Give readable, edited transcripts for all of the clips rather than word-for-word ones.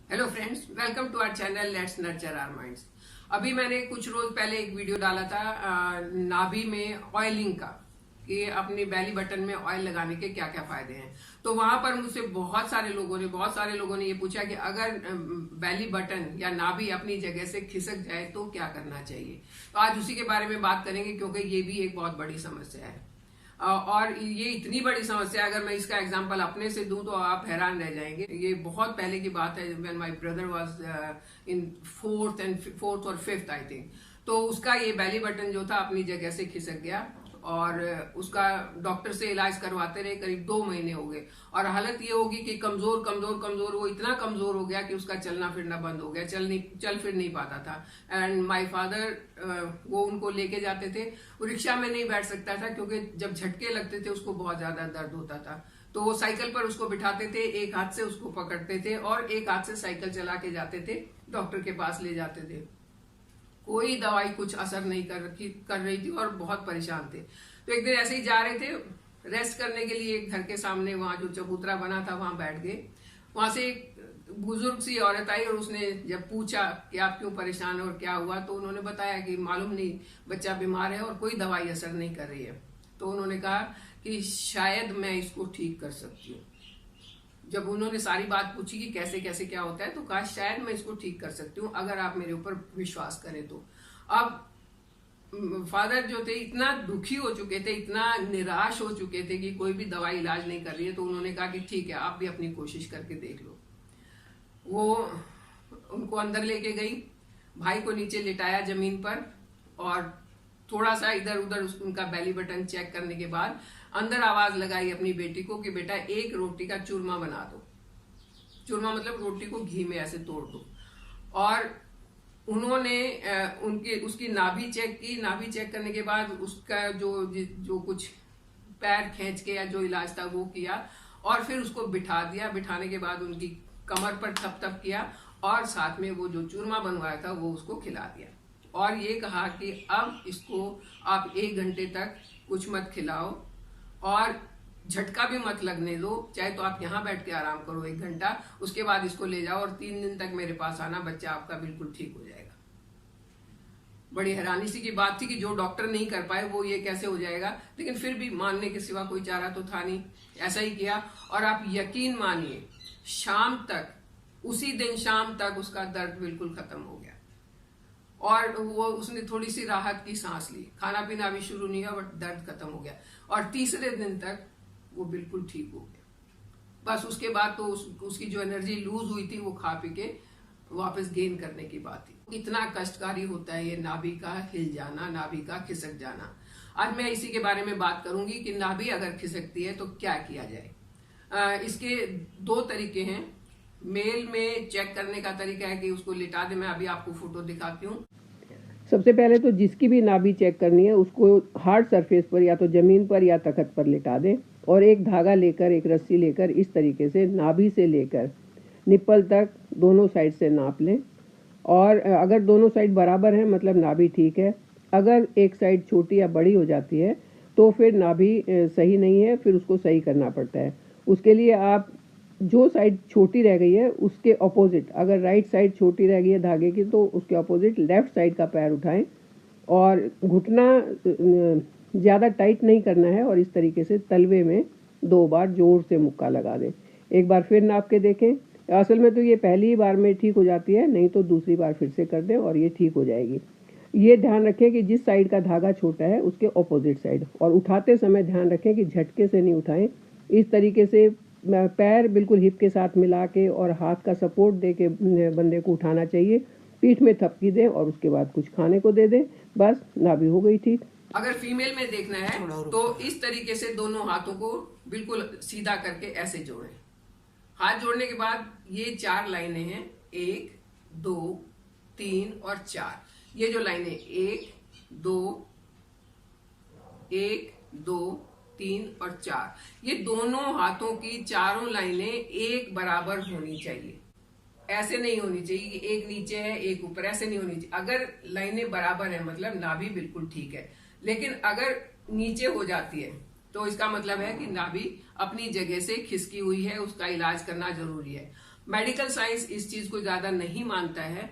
Hello friends, welcome to our channel let's nurture our minds. अभी मैंने कुछ रोज पहले एक वीडियो डाला था नाभि में ऑयलिंग का, कि अपनी बेली बटन में ऑयल लगाने के क्या क्या फायदे हैं। तो वहां पर मुझसे बहुत सारे लोगों ने ये पूछा कि अगर बेली बटन या नाभि अपनी जगह से खिसक जाए तो क्या करना चाहिए। तो आज उसी के बारे में बात करेंगे, क्योंकि ये भी एक बहुत बड़ी समस्या है। और ये इतनी बड़ी समस्या, अगर मैं इसका एग्जांपल अपने से दूं तो आप हैरान रह जाएंगे। ये बहुत पहले की बात है, when my brother was in fourth और फिफ्थ आई थिंक। तो उसका ये बेली बटन जो था अपनी जगह से खिसक गया, और उसका डॉक्टर से इलाज करवाते रहे, करीब 2 महीने हो गए। और हालत ये होगी कि कमजोर कमजोर कमजोर, वो इतना कमजोर हो गया कि उसका चलना फिरना बंद हो गया, चल फिर नहीं पाता था। एंड माय फादर वो उनको लेके जाते थे। वो रिक्शा में नहीं बैठ सकता था, क्योंकि जब झटके लगते थे उसको बहुत ज्यादा दर्द होता था। तो वो साइकिल पर उसको बिठाते थे, एक हाथ से उसको पकड़ते थे और एक हाथ से साइकिल चला के जाते थे, डॉक्टर के पास ले जाते थे। कोई दवाई कुछ असर नहीं कर रही थी और बहुत परेशान थे। तो एक दिन ऐसे ही जा रहे थे, रेस्ट करने के लिए एक घर के सामने वहां जो चबूतरा बना था वहां बैठ गए। वहां से एक बुजुर्ग सी औरत आई और उसने जब पूछा कि आप क्यों परेशान और क्या हुआ, तो उन्होंने बताया कि मालूम नहीं, बच्चा बीमार है और कोई दवाई असर नहीं कर रही है। तो उन्होंने कहा कि शायद मैं इसको ठीक कर सकती हूँ। जब उन्होंने सारी बात पूछी कि कैसे कैसे क्या होता है, तो कहा शायद मैं इसको ठीक कर सकती हूँ अगर आप मेरे ऊपर विश्वास करें तो। अब फादर जो थे इतना दुखी हो चुके थे, इतना निराश हो चुके थे कि कोई भी दवाई इलाज नहीं कर रही है। तो उन्होंने कहा कि ठीक है, आप भी अपनी कोशिश करके देख लो। वो उनको अंदर लेके गई, भाई को नीचे लिटाया जमीन पर, और थोड़ा सा इधर उधर उनका बेली बटन चेक करने के बाद अंदर आवाज लगाई अपनी बेटी को कि बेटा एक रोटी का चूरमा बना दो। चूरमा मतलब रोटी को घी में ऐसे तोड़ दो। और उन्होंने उनके उसकी नाभि चेक की। नाभि चेक करने के बाद उसका जो जो कुछ पैर खींच के या जो इलाज था वो किया, और फिर उसको बिठा दिया। बिठाने के बाद उनकी कमर पर थप थप किया, और साथ में वो जो चूरमा बनवाया था वो उसको खिला दिया। और ये कहा कि अब इसको आप 1 घंटे तक कुछ मत खिलाओ और झटका भी मत लगने दो, चाहे तो आप यहाँ बैठ के आराम करो 1 घंटा, उसके बाद इसको ले जाओ और 3 दिन तक मेरे पास आना, बच्चा आपका बिल्कुल ठीक हो जाएगा। बड़ी हैरानी सी की बात थी कि जो डॉक्टर नहीं कर पाए वो ये कैसे हो जाएगा, लेकिन फिर भी मानने के सिवा कोई चारा तो था नहीं। ऐसा ही किया, और आप यकीन मानिए शाम तक, उसी दिन शाम तक उसका दर्द बिल्कुल खत्म हो गया। और वो उसने थोड़ी सी राहत की सांस ली, खाना पीना भी शुरू नहीं हुआ, बट दर्द खत्म हो गया। और तीसरे दिन तक वो बिल्कुल ठीक हो गया। बस उसके बाद तो उसकी जो एनर्जी लूज हुई थी वो खा पी के वापस गेन करने की बात थी। इतना कष्टकारी होता है ये नाभि का हिल जाना, नाभि का खिसक जाना। आज मैं इसी के बारे में बात करूंगी कि नाभि अगर खिसकती है तो क्या किया जाए। इसके 2 तरीके हैं। मेल में चेक करने का तरीका है कि उसको लिटा दे। मैं अभी आपको फोटो दिखाती हूँ। सबसे पहले तो जिसकी भी नाभि चेक करनी है उसको हार्ड सरफेस पर या तो जमीन पर या तख्त पर लिटा दें, और एक धागा लेकर, एक रस्सी लेकर इस तरीके से नाभि से लेकर निप्पल तक दोनों साइड से नाप लें। और अगर दोनों साइड बराबर हैं मतलब नाभि ठीक है। अगर एक साइड छोटी या बड़ी हो जाती है तो फिर नाभि सही नहीं है, फिर उसको सही करना पड़ता है। उसके लिए आप जो साइड छोटी रह गई है उसके ऑपोजिट, अगर राइट साइड छोटी रह गई है धागे की तो उसके ऑपोजिट लेफ्ट साइड का पैर उठाएं, और घुटना ज़्यादा टाइट नहीं करना है, और इस तरीके से तलवे में 2 बार जोर से मुक्का लगा दें। एक बार फिर नाप के देखें। असल में तो ये पहली बार में ठीक हो जाती है, नहीं तो दूसरी बार फिर से कर दें और ये ठीक हो जाएगी। ये ध्यान रखें कि जिस साइड का धागा छोटा है उसके ऑपोजिट साइड, और उठाते समय ध्यान रखें कि झटके से नहीं उठाएं। इस तरीके से पैर बिल्कुल हिप के साथ मिला के और हाथ का सपोर्ट दे के बंदे को उठाना चाहिए। पीठ में थपकी दें और उसके बाद कुछ खाने को दे दें, बस नाभि हो गई ठीक। अगर फीमेल में देखना है तो इस तरीके से दोनों हाथों को बिल्कुल सीधा करके ऐसे जोड़ें। हाथ जोड़ने के बाद ये 4 लाइनें हैं, 1 2 3 और 4। ये जो लाइनें 1 2 1 2 3 और 4, ये दोनों हाथों की चारों लाइनें एक बराबर होनी चाहिए। ऐसे नहीं होनी चाहिए कि एक नीचे है एक ऊपर, ऐसे नहीं होनी चाहिए। अगर लाइनें बराबर है मतलब नाभि बिल्कुल ठीक है। लेकिन अगर नीचे हो जाती है तो इसका मतलब है कि नाभि अपनी जगह से खिसकी हुई है, उसका इलाज करना जरूरी है। मेडिकल साइंस इस चीज को ज्यादा नहीं मानता है,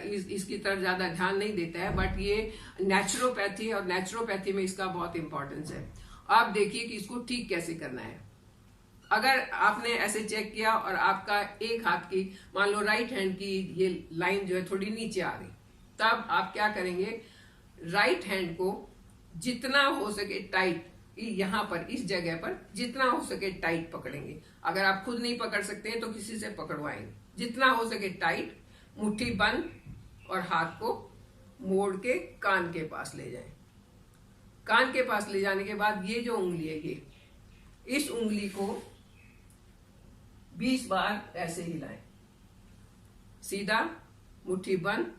इसकी तरफ ज्यादा ध्यान नहीं देता है, बट ये नेचुरोपैथी है और नेचुरोपैथी में इसका बहुत इंपॉर्टेंस है। आप देखिए कि इसको ठीक कैसे करना है। अगर आपने ऐसे चेक किया और आपका एक हाथ की, मान लो राइट हैंड की ये लाइन जो है थोड़ी नीचे आ गई, तब आप क्या करेंगे, राइट हैंड को जितना हो सके टाइट, यहां पर इस जगह पर जितना हो सके टाइट पकड़ेंगे। अगर आप खुद नहीं पकड़ सकते हैं तो किसी से पकड़वाएंगे। जितना हो सके टाइट, मुट्ठी बंद, और हाथ को मोड़ के कान के पास ले जाएं। कान के पास ले जाने के बाद ये जो उंगली है, ये इस उंगली को 20 बार ऐसे हिलाएं, सीधा, मुट्ठी बंद,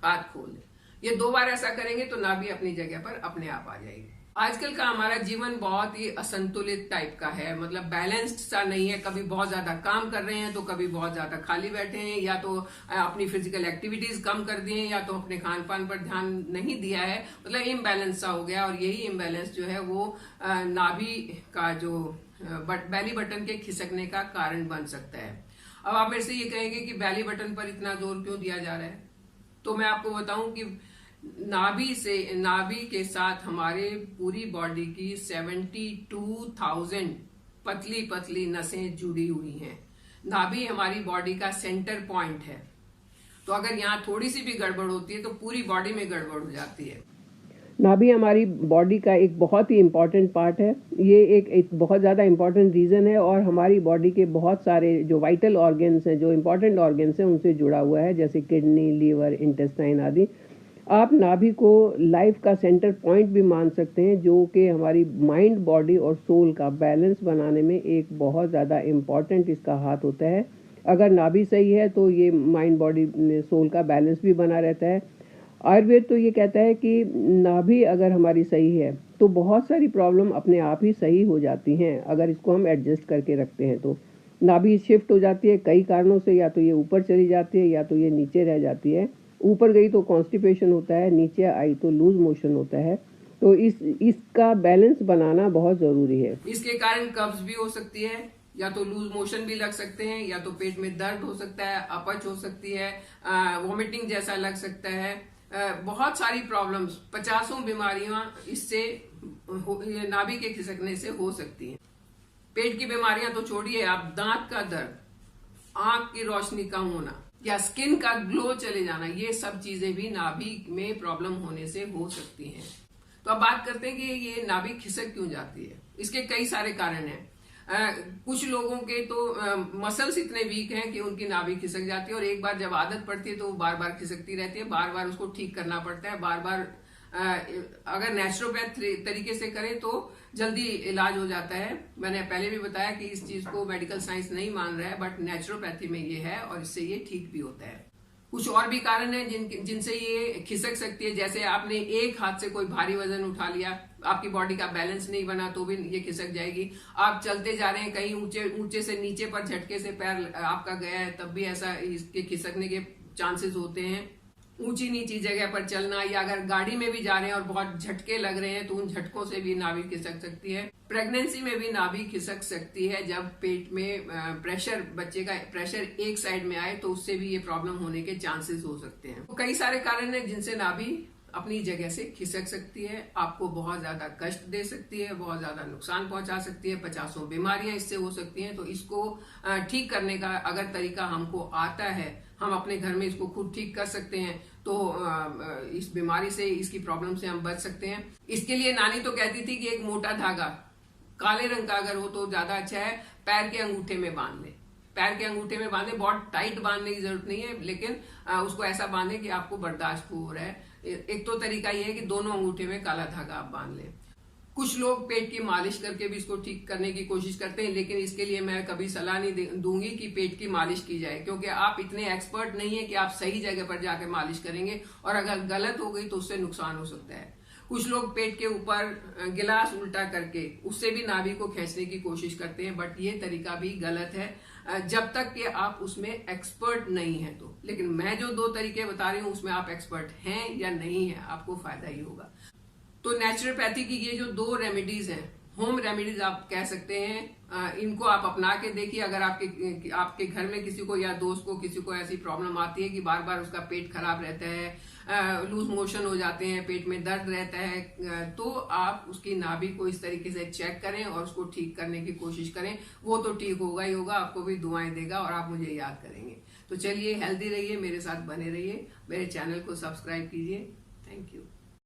हाथ खोल दें। ये 2 बार ऐसा करेंगे तो नाभि अपनी जगह पर अपने आप आ जाएगी। आजकल का हमारा जीवन बहुत ही असंतुलित टाइप का है, मतलब बैलेंस्ड सा नहीं है। कभी बहुत ज्यादा काम कर रहे हैं तो कभी बहुत ज्यादा खाली बैठे हैं, या तो अपनी फिजिकल एक्टिविटीज कम कर दी हैं, या तो अपने खान पान पर ध्यान नहीं दिया है, मतलब इम्बैलेंस सा हो गया। और यही इम्बैलेंस जो है वो नाभि का जो बैली बटन के खिसकने का कारण बन सकता है। अब आप मेरे से ये कहेंगे कि बैली बटन पर इतना जोर क्यों दिया जा रहा है, तो मैं आपको बताऊं कि नाभि के साथ हमारे पूरी बॉडी की 72,000 पतली पतली नसें जुड़ी हुई हैं। नाभि हमारी बॉडी का सेंटर पॉइंट है, तो अगर यहाँ थोड़ी सी भी गड़बड़ होती है तो पूरी बॉडी में गड़बड़ हो जाती है। नाभि हमारी बॉडी का एक बहुत ही इम्पॉर्टेंट पार्ट है। ये एक बहुत ज़्यादा इम्पॉर्टेंट रीज़न है, और हमारी बॉडी के बहुत सारे जो वाइटल ऑर्गन्स हैं, जो इम्पॉर्टेंट ऑर्गन्स हैं, उनसे जुड़ा हुआ है, जैसे किडनी, लीवर, इंटेस्टाइन आदि। आप नाभि को लाइफ का सेंटर पॉइंट भी मान सकते हैं, जो कि हमारी माइंड, बॉडी और सोल का बैलेंस बनाने में एक बहुत ज़्यादा इम्पॉर्टेंट इसका हाथ होता है। अगर नाभि सही है तो ये माइंड, बॉडी, सोल का बैलेंस भी बना रहता है। आयुर्वेद तो ये कहता है कि नाभि अगर हमारी सही है तो बहुत सारी प्रॉब्लम अपने आप ही सही हो जाती हैं, अगर इसको हम एडजस्ट करके रखते हैं तो। नाभि शिफ्ट हो जाती है कई कारणों से, या तो ये ऊपर चली जाती है या तो ये नीचे रह जाती है। ऊपर गई तो कॉन्स्टिपेशन होता है, नीचे आई तो लूज मोशन होता है। तो इसका बैलेंस बनाना बहुत ज़रूरी है। इसके कारण कब्ज भी हो सकती है, या तो लूज मोशन भी लग सकते हैं, या तो पेट में दर्द हो सकता है, अपच हो सकती है, वॉमिटिंग जैसा लग सकता है। बहुत सारी प्रॉब्लम्स, 50 बीमारियां इससे नाभि के खिसकने से हो सकती हैं। पेट की बीमारियां तो छोड़िए, आप दांत का दर्द, आंख की रोशनी कम होना, या स्किन का ग्लो चले जाना, ये सब चीजें भी नाभि में प्रॉब्लम होने से हो सकती हैं। तो अब बात करते हैं कि ये नाभि खिसक क्यों जाती है। इसके कई सारे कारण हैं। कुछ लोगों के तो मसल्स इतने वीक हैं कि उनकी नाभि खिसक जाती है, और एक बार जब आदत पड़ती है तो वो बार बार खिसकती रहती है, बार बार उसको ठीक करना पड़ता है, बार बार अगर नेचुरोपैथ तरीके से करें तो जल्दी इलाज हो जाता है। मैंने पहले भी बताया कि इस चीज को मेडिकल साइंस नहीं मान रहा है, बट नेचुरोपैथी में ये है और इससे ये ठीक भी होता है। कुछ और भी कारण हैं जिनसे ये खिसक सकती है, जैसे आपने एक हाथ से कोई भारी वजन उठा लिया, आपकी बॉडी का बैलेंस नहीं बना तो भी ये खिसक जाएगी। आप चलते जा रहे हैं, कहीं ऊंचे से नीचे पर झटके से पैर आपका गया है, तब भी ऐसा इसके खिसकने के चांसेस होते हैं। ऊंची नीची जगह पर चलना, या अगर गाड़ी में भी जा रहे हैं और बहुत झटके लग रहे हैं तो उन झटकों से भी नाभि खिसक सकती है। प्रेगनेंसी में भी नाभि खिसक सकती है, जब पेट में प्रेशर, बच्चे का प्रेशर एक साइड में आए तो उससे भी ये प्रॉब्लम होने के चांसेस हो सकते हैं। तो कई सारे कारण हैं जिनसे नाभि अपनी जगह से खिसक सकती है, आपको बहुत ज्यादा कष्ट दे सकती है, बहुत ज्यादा नुकसान पहुंचा सकती है, 50 बीमारियां इससे हो सकती हैं। तो इसको ठीक करने का अगर तरीका हमको आता है, हम अपने घर में इसको खुद ठीक कर सकते हैं, तो इस बीमारी से, इसकी प्रॉब्लम से हम बच सकते हैं। इसके लिए नानी तो कहती थी कि एक मोटा धागा काले रंग का अगर हो तो ज्यादा अच्छा है, पैर के अंगूठे में बांध ले। पैर के अंगूठे में बांधे, बहुत टाइट बांधने की जरूरत नहीं है, लेकिन उसको ऐसा बांधे कि आपको बर्दाश्त हो रहा है। एक तो तरीका ये है कि दोनों अंगूठे में काला धागा आप बांध लें। कुछ लोग पेट की मालिश करके भी इसको ठीक करने की कोशिश करते हैं, लेकिन इसके लिए मैं कभी सलाह नहीं दूंगी कि पेट की मालिश की जाए, क्योंकि आप इतने एक्सपर्ट नहीं है कि आप सही जगह पर जाकर मालिश करेंगे, और अगर गलत हो गई तो उससे नुकसान हो सकता है। कुछ लोग पेट के ऊपर गिलास उल्टा करके उससे भी नाभि को खींचने की कोशिश करते हैं, बट ये तरीका भी गलत है जब तक कि आप उसमें एक्सपर्ट नहीं है तो। लेकिन मैं जो 2 तरीके बता रही हूँ उसमें आप एक्सपर्ट हैं या नहीं है, आपको फायदा ही होगा। तो नेचुरोपैथी की ये जो 2 रेमेडीज हैं, होम रेमेडीज आप कह सकते हैं, इनको आप अपना के देखिए। अगर आपके घर में किसी को या दोस्त को किसी को ऐसी प्रॉब्लम आती है कि बार बार उसका पेट खराब रहता है, लूज मोशन हो जाते हैं, पेट में दर्द रहता है, तो आप उसकी नाभि को इस तरीके से चेक करें और उसको ठीक करने की कोशिश करें। वो तो ठीक होगा ही होगा, आपको भी दुआएं देगा और आप मुझे याद करेंगे। तो चलिए, हेल्दी रहिए, मेरे साथ बने रहिए, मेरे चैनल को सब्सक्राइब कीजिए। Thank you.